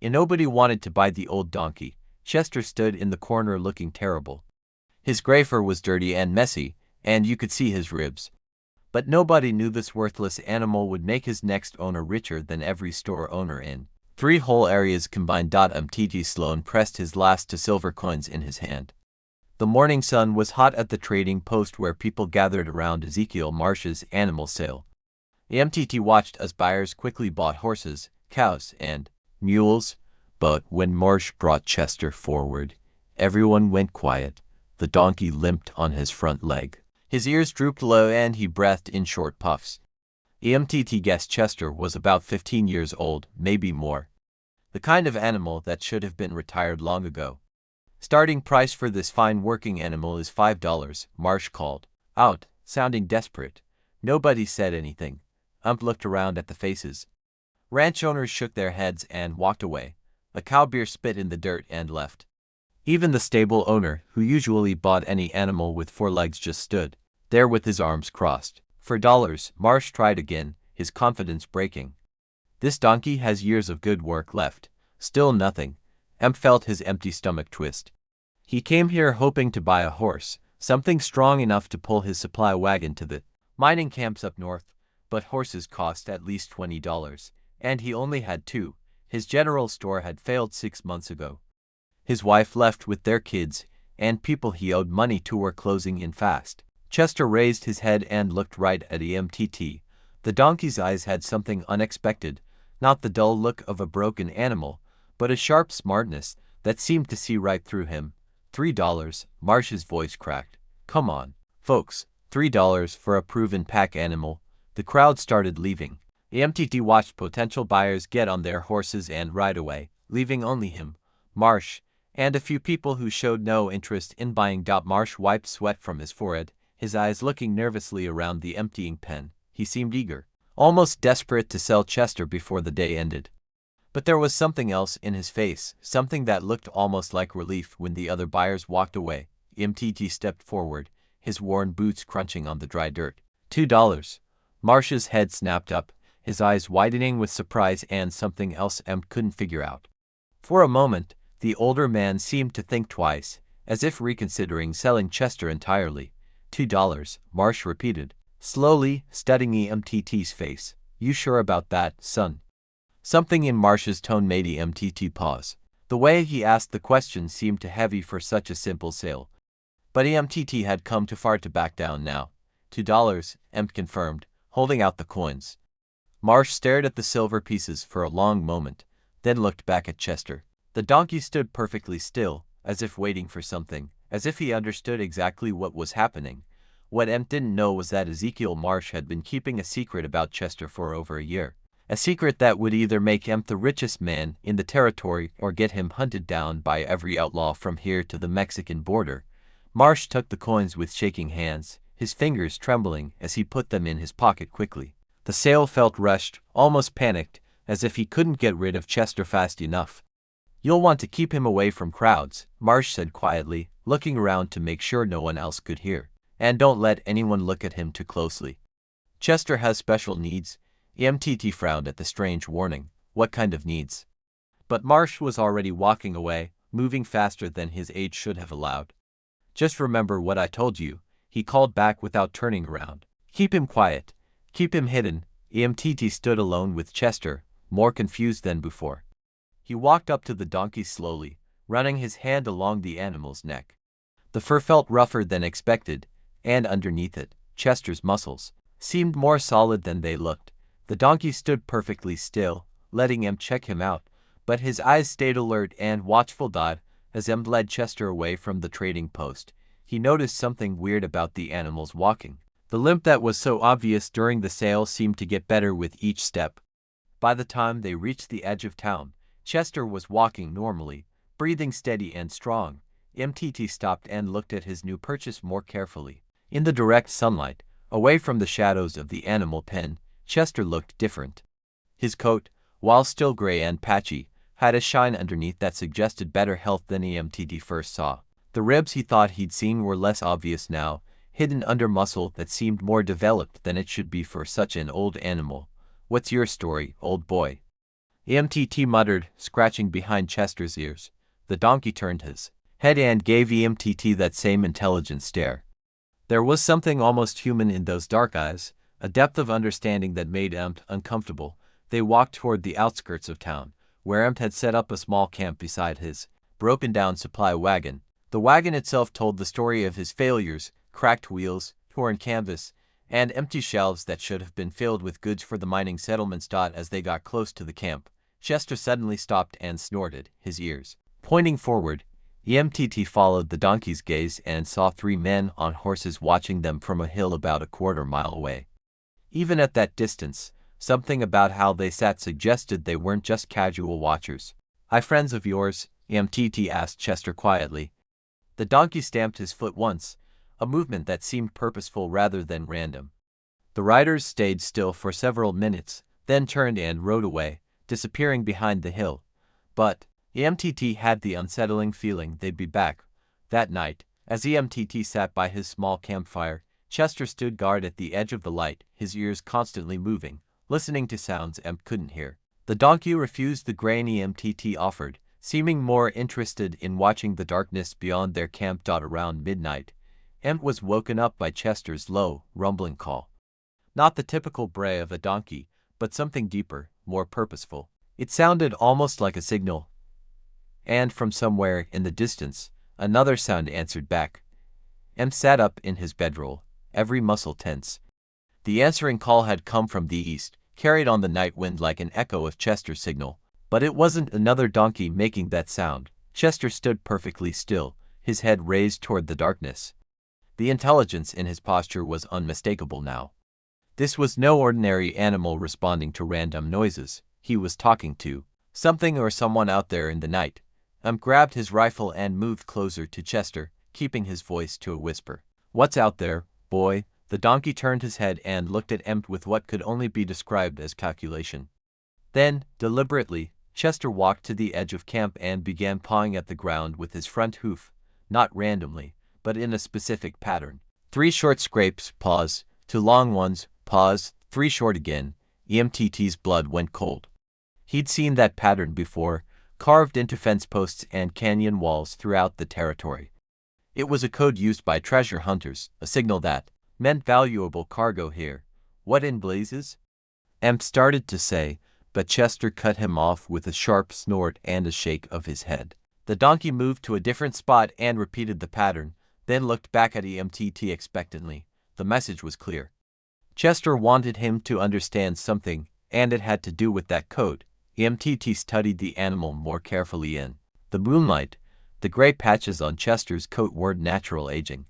And nobody wanted to buy the old donkey. Chester stood in the corner looking terrible. His gray fur was dirty and messy, and you could see his ribs. But nobody knew this worthless animal would make his next owner richer than every store owner in 3 whole areas combined. Mt. Sloan pressed his last 2 silver coins in his hand. The morning sun was hot at the trading post where people gathered around Ezekiel Marsh's animal sale. Mt. watched as buyers quickly bought horses, cows, and mules, but when Marsh brought Chester forward, everyone went quiet. The donkey limped on his front leg. His ears drooped low and he breathed in short puffs. Mt. guessed Chester was about 15 years old, maybe more. The kind of animal that should have been retired long ago. Starting price for this fine working animal is $5, Marsh called out, sounding desperate. Nobody said anything. Looked around at the faces. Ranch owners shook their heads and walked away. A cowbear spit in the dirt and left. Even the stable owner, who usually bought any animal with 4 legs, just stood there with his arms crossed. For dollars, Marsh tried again, his confidence breaking. This donkey has years of good work left. Still nothing. Felt his empty stomach twist. He came here hoping to buy a horse, something strong enough to pull his supply wagon to the mining camps up north, but horses cost at least $20, and he only had 2. His general store had failed 6 months ago. His wife left with their kids, and people he owed money to were closing in fast. Chester raised his head and looked right at Mt. The donkey's eyes had something unexpected, not the dull look of a broken animal, but a sharp smartness that seemed to see right through him. $3, Marsh's voice cracked. Come on, folks, $3 for a proven pack animal. The crowd started leaving. Mt. watched potential buyers get on their horses and ride away, leaving only him, Marsh, and a few people who showed no interest in buying. Marsh wiped sweat from his forehead, his eyes looking nervously around the emptying pen. He seemed eager, almost desperate to sell Chester before the day ended. But there was something else in his face, something that looked almost like relief when the other buyers walked away. Mt. stepped forward, his worn boots crunching on the dry dirt. $2. Marsh's head snapped up, his eyes widening with surprise and something else couldn't figure out. For a moment, the older man seemed to think twice, as if reconsidering selling Chester entirely. $2, Marsh repeated, slowly, studying Mt's face. You sure about that, son? Something in Marsh's tone made Mt pause. The way he asked the question seemed too heavy for such a simple sale. But Mt had come too far to back down now. $2, confirmed, holding out the coins. Marsh stared at the silver pieces for a long moment, then looked back at Chester. The donkey stood perfectly still, as if waiting for something, as if he understood exactly what was happening. What didn't know was that Ezekiel Marsh had been keeping a secret about Chester for over a year. A secret that would either make him the richest man in the territory or get him hunted down by every outlaw from here to the Mexican border. Marsh took the coins with shaking hands, his fingers trembling as he put them in his pocket quickly. The sale felt rushed, almost panicked, as if he couldn't get rid of Chester fast enough. You'll want to keep him away from crowds, Marsh said quietly, looking around to make sure no one else could hear. And don't let anyone look at him too closely. Chester has special needs. Mt frowned at the strange warning. What kind of needs? But Marsh was already walking away, moving faster than his age should have allowed. Just remember what I told you, he called back without turning around. Keep him quiet. Keep him hidden. Mt stood alone with Chester, more confused than before. He walked up to the donkey slowly, running his hand along the animal's neck. The fur felt rougher than expected, and underneath it, Chester's muscles seemed more solid than they looked. The donkey stood perfectly still, letting check him out, but his eyes stayed alert and watchful. As led Chester away from the trading post, he noticed something weird about the animal's walking. The limp that was so obvious during the sale seemed to get better with each step. By the time they reached the edge of town, Chester was walking normally, breathing steady and strong. Mt stopped and looked at his new purchase more carefully. In the direct sunlight, away from the shadows of the animal pen, Chester looked different. His coat, while still gray and patchy, had a shine underneath that suggested better health than Mt first saw. The ribs he thought he'd seen were less obvious now, hidden under muscle that seemed more developed than it should be for such an old animal. What's your story, old boy? EMTT muttered, scratching behind Chester's ears. The donkey turned his head and gave EMTT that same intelligent stare. There was something almost human in those dark eyes, a depth of understanding that made Empt uncomfortable. They walked toward the outskirts of town, where Empt had set up a small camp beside his broken-down supply wagon. The wagon itself told the story of his failures, cracked wheels, torn canvas, and empty shelves that should have been filled with goods for the mining settlements. As they got close to the camp, Chester suddenly stopped and snorted, his ears pointing forward. EMTT followed the donkey's gaze and saw 3 men on horses watching them from a hill about a quarter-mile away. Even at that distance, something about how they sat suggested they weren't just casual watchers. "Are friends of yours?" EMTT asked Chester quietly. The donkey stamped his foot once, a movement that seemed purposeful rather than random. The riders stayed still for several minutes, then turned and rode away, disappearing behind the hill. But EMTT had the unsettling feeling they'd be back. That night, as EMTT sat by his small campfire, Chester stood guard at the edge of the light, his ears constantly moving, listening to sounds Empt couldn't hear. The donkey refused the grain EMTT offered, seeming more interested in watching the darkness beyond their camp. Around midnight, Empt was woken up by Chester's low, rumbling call. Not the typical bray of a donkey, but something deeper, more purposeful. It sounded almost like a signal. And from somewhere in the distance, another sound answered back. Empt sat up in his bedroll, every muscle tense. The answering call had come from the east, carried on the night wind like an echo of Chester's signal. But it wasn't another donkey making that sound. Chester stood perfectly still, his head raised toward the darkness. The intelligence in his posture was unmistakable now. This was no ordinary animal responding to random noises. He was talking to something or someone out there in the night. Empt grabbed his rifle and moved closer to Chester, keeping his voice to a whisper. "What's out there, boy?" The donkey turned his head and looked at Empt with what could only be described as calculation. Then, deliberately, Chester walked to the edge of camp and began pawing at the ground with his front hoof, not randomly, but in a specific pattern. 3 short scrapes, pause, 2 long ones, pause, 3 short again. EMTT's blood went cold. He'd seen that pattern before, carved into fence posts and canyon walls throughout the territory. It was a code used by treasure hunters, a signal that meant valuable cargo here. "What in blazes?" Empt started to say, but Chester cut him off with a sharp snort and a shake of his head. The donkey moved to a different spot and repeated the pattern, then looked back at EMTT expectantly. The message was clear. Chester wanted him to understand something, and it had to do with that code. EMTT studied the animal more carefully in the moonlight. The gray patches on Chester's coat weren't natural aging.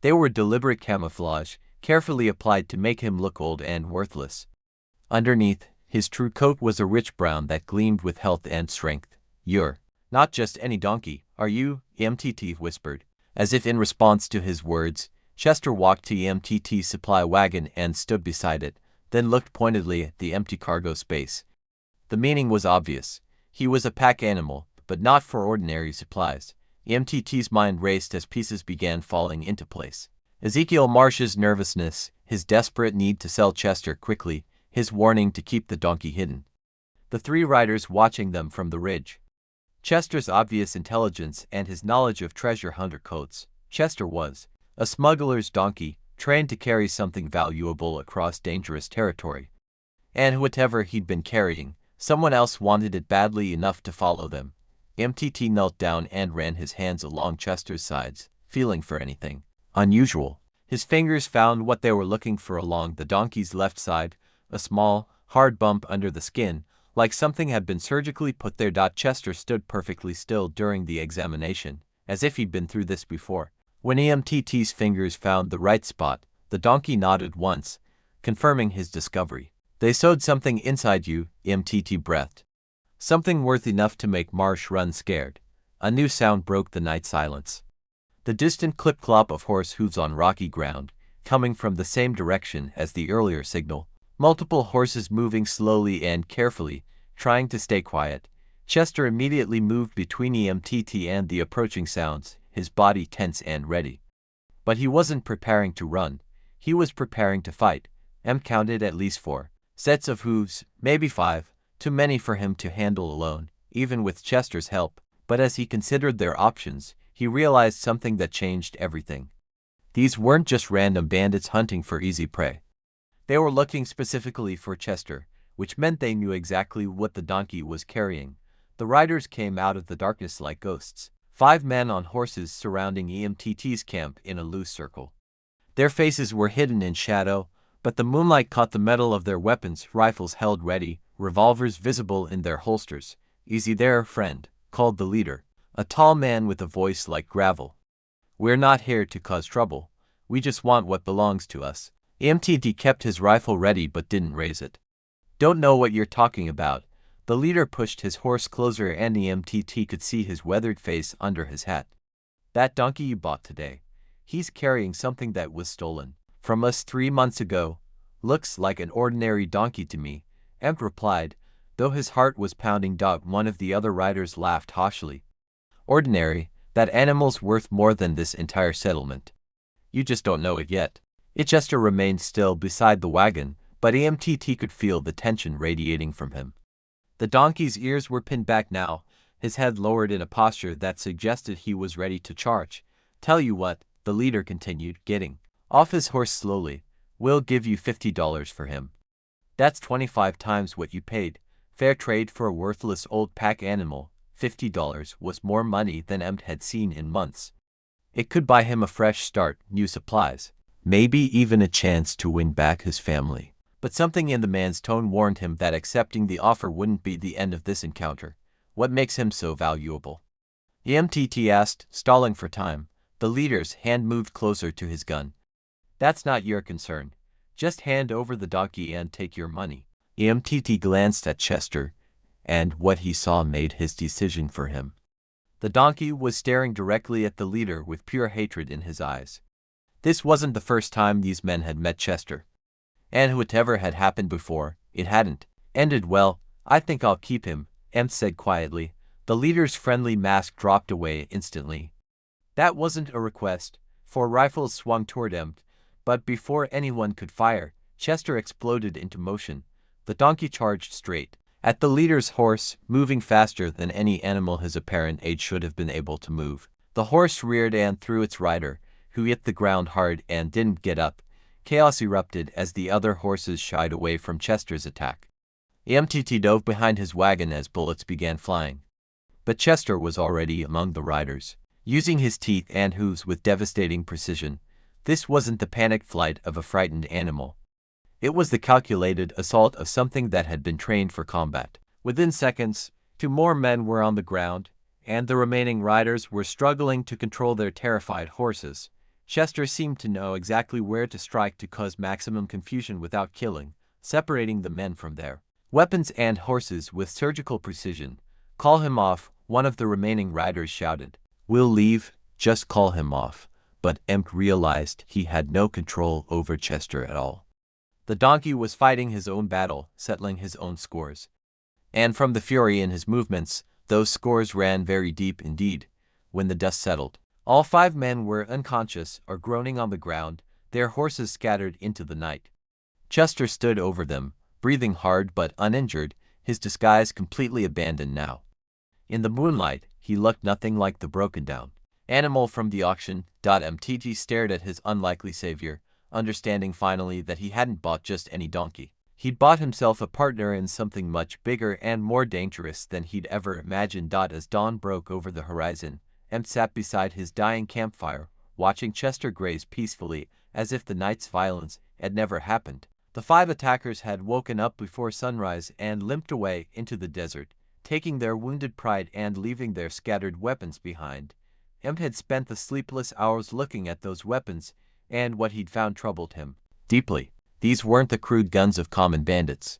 They were deliberate camouflage, carefully applied to make him look old and worthless. Underneath, his true coat was a rich brown that gleamed with health and strength. "You're not just any donkey, are you?" EMTT whispered. As if in response to his words, Chester walked to EMTT's supply wagon and stood beside it, then looked pointedly at the empty cargo space. The meaning was obvious. He was a pack animal, but not for ordinary supplies. EMTT's mind raced as pieces began falling into place. Ezekiel Marsh's nervousness, his desperate need to sell Chester quickly, his warning to keep the donkey hidden. The 3 riders watching them from the ridge. Chester's obvious intelligence and his knowledge of treasure hunter codes. Chester was a smuggler's donkey, trained to carry something valuable across dangerous territory. And whatever he'd been carrying, someone else wanted it badly enough to follow them. EMTT knelt down and ran his hands along Chester's sides, feeling for anything unusual. His fingers found what they were looking for along the donkey's left side, a small, hard bump under the skin, like something had been surgically put there. Chester stood perfectly still during the examination, as if he'd been through this before. When EMTT's fingers found the right spot, the donkey nodded once, confirming his discovery. "They sewed something inside you," EMTT breathed. "Something worth enough to make Marsh run scared." A new sound broke the night silence. The distant clip-clop of horse hooves on rocky ground, coming from the same direction as the earlier signal. Multiple horses moving slowly and carefully, trying to stay quiet. Chester immediately moved between EMTT and the approaching sounds, his body tense and ready. But he wasn't preparing to run. He was preparing to fight. Empt counted at least 4 sets of hooves, maybe 5, too many for him to handle alone, even with Chester's help. But as he considered their options, he realized something that changed everything. These weren't just random bandits hunting for easy prey. They were looking specifically for Chester, which meant they knew exactly what the donkey was carrying. The riders came out of the darkness like ghosts, 5 men on horses surrounding EMTT's camp in a loose circle. Their faces were hidden in shadow, but the moonlight caught the metal of their weapons, rifles held ready, revolvers visible in their holsters. "Easy there, friend," called the leader, a tall man with a voice like gravel. "We're not here to cause trouble. We just want what belongs to us." EMTT kept his rifle ready but didn't raise it. "Don't know what you're talking about." The leader pushed his horse closer and EMTT could see his weathered face under his hat. "That donkey you bought today. He's carrying something that was stolen from us 3 months ago. Looks like an ordinary donkey to me," Emp replied, though his heart was pounding. One of the other riders laughed harshly. "Ordinary? That animal's worth more than this entire settlement. You just don't know it yet." Chester remained still beside the wagon, but EMTT could feel the tension radiating from him. The donkey's ears were pinned back now, his head lowered in a posture that suggested he was ready to charge. "Tell you what," the leader continued, getting off his horse slowly, "we'll give you $50 for him. That's 25 times what you paid. Fair trade for a worthless old pack animal." $50 was more money than Emp had seen in months. It could buy him a fresh start, new supplies, maybe even a chance to win back his family. But something in the man's tone warned him that accepting the offer wouldn't be the end of this encounter. "What makes him so valuable?" EMTT asked, stalling for time. The leader's hand moved closer to his gun. "That's not your concern. Just hand over the donkey and take your money." EMTT glanced at Chester, and what he saw made his decision for him. The donkey was staring directly at the leader with pure hatred in his eyes. This wasn't the first time these men had met Chester. And whatever had happened before, it hadn't ended well. "I think I'll keep him," Emp said quietly. The leader's friendly mask dropped away instantly. That wasn't a request, for rifles swung toward Emp, but before anyone could fire, Chester exploded into motion. The donkey charged straight at the leader's horse, moving faster than any animal his apparent age should have been able to move. The horse reared and threw its rider, who hit the ground hard and didn't get up. Chaos erupted as the other horses shied away from Chester's attack. EMTT dove behind his wagon as bullets began flying. But Chester was already among the riders, using his teeth and hooves with devastating precision. This wasn't the panicked flight of a frightened animal. It was the calculated assault of something that had been trained for combat. Within seconds, 2 more men were on the ground, and the remaining riders were struggling to control their terrified horses. Chester seemed to know exactly where to strike to cause maximum confusion without killing, separating the men from their weapons and horses with surgical precision. "Call him off," one of the remaining riders shouted. "We'll leave, just call him off." But Emp realized he had no control over Chester at all. The donkey was fighting his own battle, settling his own scores. And from the fury in his movements, those scores ran very deep indeed. When the dust settled, all 5 men were unconscious or groaning on the ground, their horses scattered into the night. Chester stood over them, breathing hard but uninjured, his disguise completely abandoned now. In the moonlight, he looked nothing like the broken-down animal from the auction. MTG stared at his unlikely savior, understanding finally that he hadn't bought just any donkey. He'd bought himself a partner in something much bigger and more dangerous than he'd ever imagined. As dawn broke over the horizon, Emp sat beside his dying campfire, watching Chester graze peacefully, as if the night's violence had never happened. The 5 attackers had woken up before sunrise and limped away into the desert, taking their wounded pride and leaving their scattered weapons behind. Emp had spent the sleepless hours looking at those weapons, and what he'd found troubled him deeply. These weren't the crude guns of common bandits.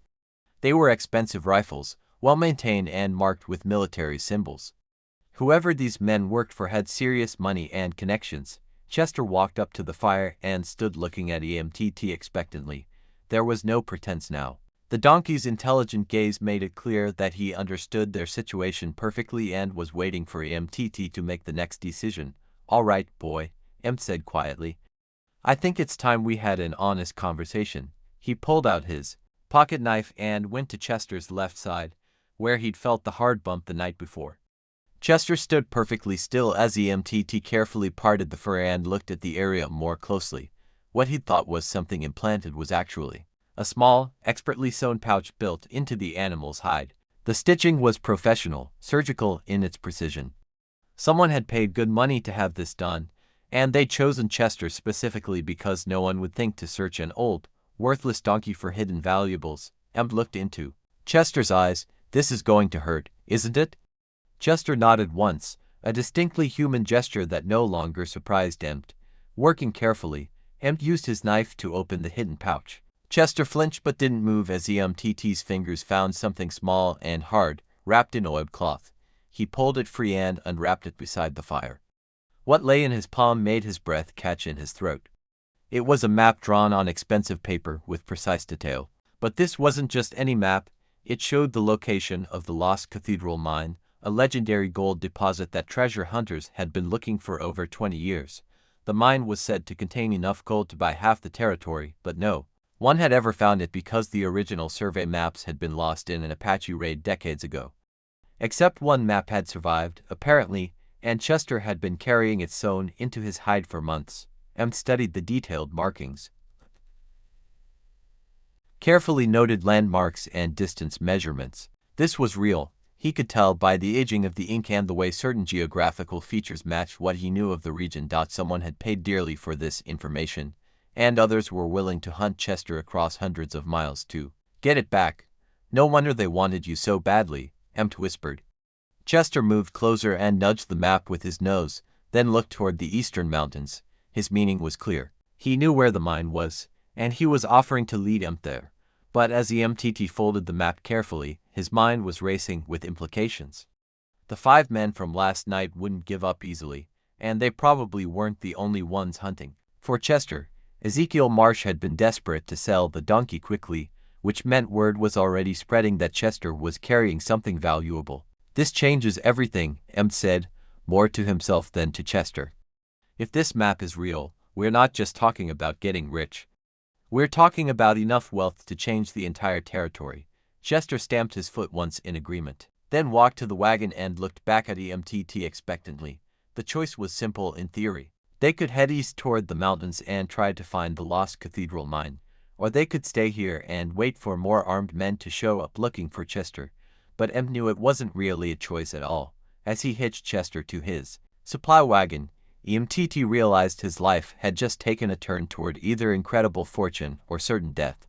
They were expensive rifles, well-maintained and marked with military symbols. Whoever these men worked for had serious money and connections. Chester walked up to the fire and stood looking at EMTT expectantly. There was no pretense now. The donkey's intelligent gaze made it clear that he understood their situation perfectly and was waiting for EMTT to make the next decision. "All right, boy," Emp said quietly. "I think it's time we had an honest conversation." He pulled out his pocket knife and went to Chester's left side, where he'd felt the hard bump the night before. Chester stood perfectly still as EMTT carefully parted the fur and looked at the area more closely. What he'd thought was something implanted was actually a small, expertly sewn pouch built into the animal's hide. The stitching was professional, surgical in its precision. Someone had paid good money to have this done, and they'd chosen Chester specifically because no one would think to search an old, worthless donkey for hidden valuables. Emp looked into Chester's eyes. "This is going to hurt, isn't it?" Chester nodded once, a distinctly human gesture that no longer surprised Emp. Working carefully, Emp used his knife to open the hidden pouch. Chester flinched but didn't move as EMTT's fingers found something small and hard, wrapped in oilcloth. He pulled it free and unwrapped it beside the fire. What lay in his palm made his breath catch in his throat. It was a map drawn on expensive paper with precise detail. But this wasn't just any map. It showed the location of the Lost Cathedral Mine, a legendary gold deposit that treasure hunters had been looking for over 20 years. The mine was said to contain enough gold to buy half the territory, but no one had ever found it because the original survey maps had been lost in an Apache raid decades ago. Except one map had survived, apparently, and Chester had been carrying it sewn into his hide for months. Emp studied the detailed markings, carefully noted landmarks and distance measurements. This was real. He could tell by the aging of the ink and the way certain geographical features matched what he knew of the region. Someone had paid dearly for this information, and others were willing to hunt Chester across hundreds of miles to get it back. "No wonder they wanted you so badly," Emp whispered. Chester moved closer and nudged the map with his nose, then looked toward the eastern mountains. His meaning was clear. He knew where the mine was, and he was offering to lead Emp there. But as EMTT folded the map carefully, his mind was racing with implications. The 5 men from last night wouldn't give up easily, and they probably weren't the only ones hunting. For Chester, Ezekiel Marsh had been desperate to sell the donkey quickly, which meant word was already spreading that Chester was carrying something valuable. "This changes everything," Emp said, more to himself than to Chester. "If this map is real, we're not just talking about getting rich. We're talking about enough wealth to change the entire territory." Chester stamped his foot once in agreement, then walked to the wagon and looked back at EMTT expectantly. The choice was simple in theory. They could head east toward the mountains and try to find the Lost Cathedral Mine, or they could stay here and wait for more armed men to show up looking for Chester. But Emp knew it wasn't really a choice at all. As he hitched Chester to his supply wagon, EMTT realized his life had just taken a turn toward either incredible fortune or certain death.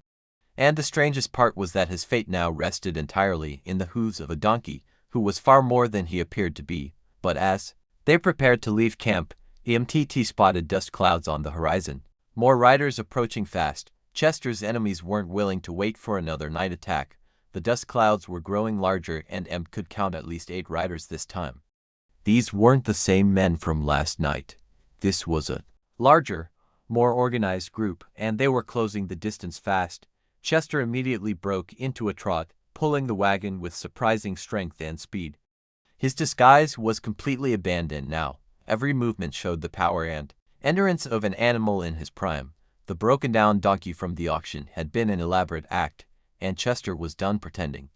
And the strangest part was that his fate now rested entirely in the hooves of a donkey who was far more than he appeared to be. But as they prepared to leave camp, EMTT spotted dust clouds on the horizon. More riders approaching fast. Chester's enemies weren't willing to wait for another night attack. The dust clouds were growing larger, and Emp could count at least 8 riders this time. These weren't the same men from last night. This was a larger, more organized group, and they were closing the distance fast. Chester immediately broke into a trot, pulling the wagon with surprising strength and speed. His disguise was completely abandoned now. Every movement showed the power and endurance of an animal in his prime. The broken-down donkey from the auction had been an elaborate act, and Chester was done pretending.